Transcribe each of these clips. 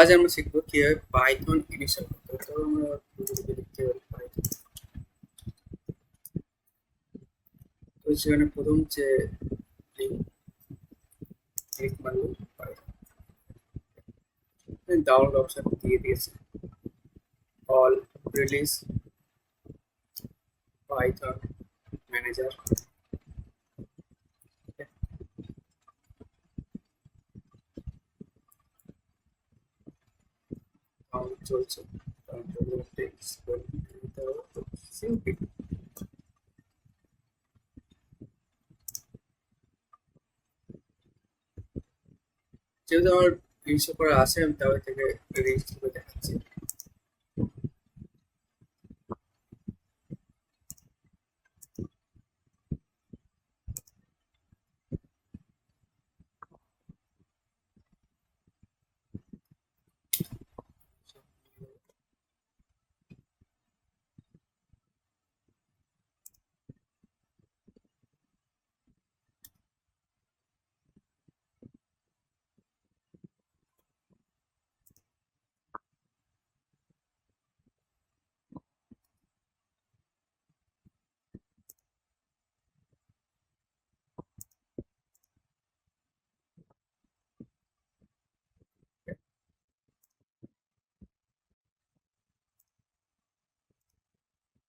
আজ আমরা শিখবো কিভাবে পাইথন ইনিশিয়াল করতে হয়। তো আমরা লিখতে পারি পাইথন। তো সেখানে প্রথম যে ক্লিক মারলো পাইথন ডাউনলোড অপশন দিয়ে দিয়েছে all release Python manager download চলছে। সিম্পল যেহেতু আমার রেজিস্টার করা আছে আমি তাহলে থেকে রেজিস্টার করে দেখাচ্ছি।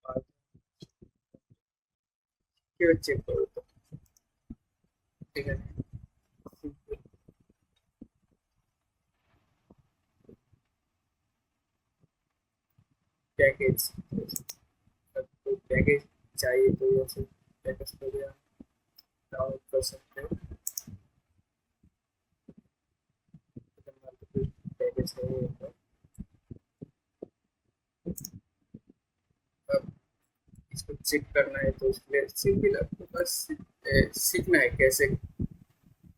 আর কিভাবে চেক করবো, তো এখানে সিম্পল প্যাকেজ पैकेज चाहिए तो ऐसे पैकेज को भी आप डाउनलोड कर सकते हो। मल्टीपल पैकेज है ये तो। अब इसको चेक करना है तो उसके लिए सिंपल आपको बस सीखना है कैसे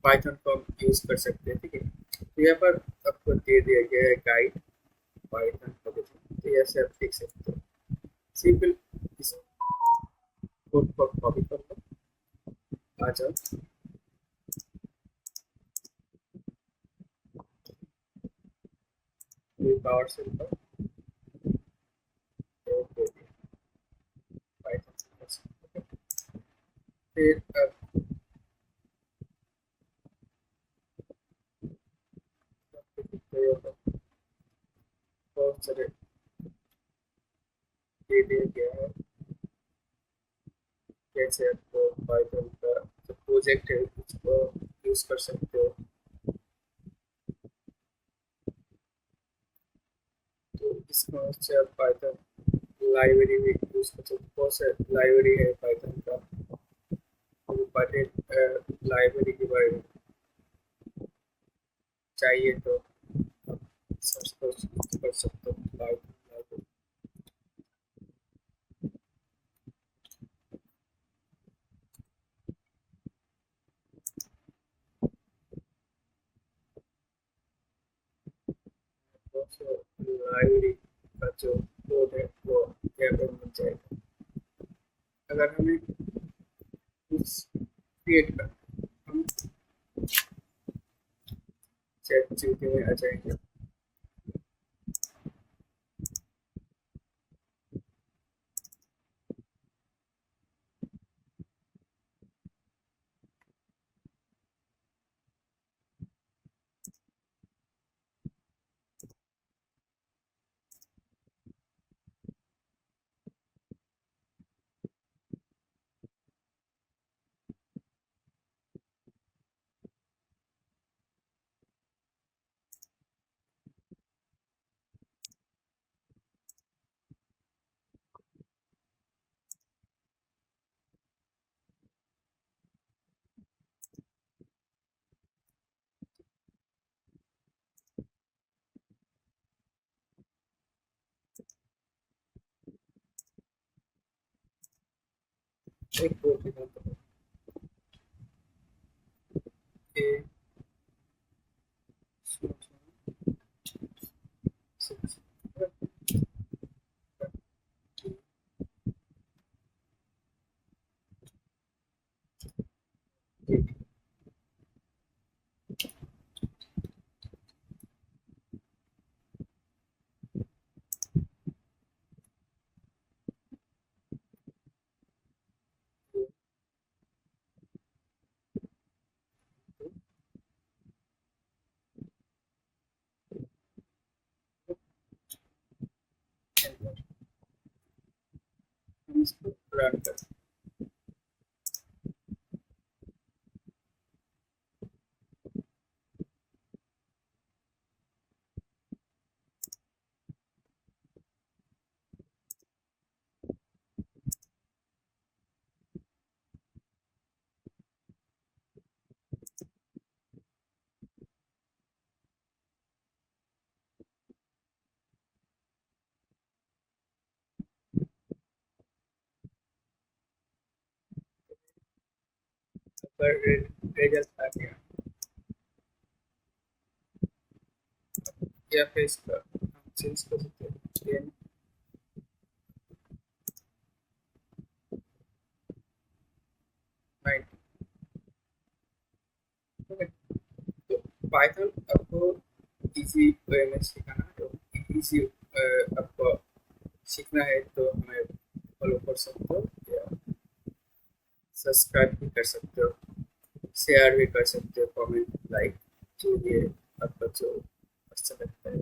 पाइथन को हम यूज कर सकते हैं। ठीक है, तो यहाँ पर आपको दे दिया गया है गाइड पाइथन का, तो ऐसे आप देख सकते हो। सिंपल इस कोड को कॉपी कर लो, आ जाओ पावर सेल पर, तो दे दिया पाइथन। फिर अब बहुत सारे दे दिया गया है कैसे आपको पाइथन का जो प्रोजेक्ट है उसको यूज कर सकते हो। तो इसमें से आप पाइथन लाइब्रेरी भी यूज कर सकते हो। बहुत से लाइब्रेरी है पाइथन का, तो पाइथन लाइब्रेरी के बारे में चाहिए तो आप सर्च कर सकते हो पाइथन लाइब्रेरी। बहुत से लाइब्रेरी का जो कोड है वो यहाँ पर मिल जाएगा। अगर हमें कुछ क्रिएट करना, हम चैट जीपीटी में आ जाएंगे। एक कोड दिखाता हूँ कि आपका रिजल्ट आ गया या फिर इसका हम चेंज कर सकते हैं 10। ठीक है। तो पाइथन आपको इजी वे में सिखाना है, तो इजी आपको सीखना है तो हमें फॉलो कर सकते हो या सब्सक्राइब भी कर सकते हो, शेयर भी कर सकते हो, कमेंट लाइक जो भी है आपका जो अच्छा लगता है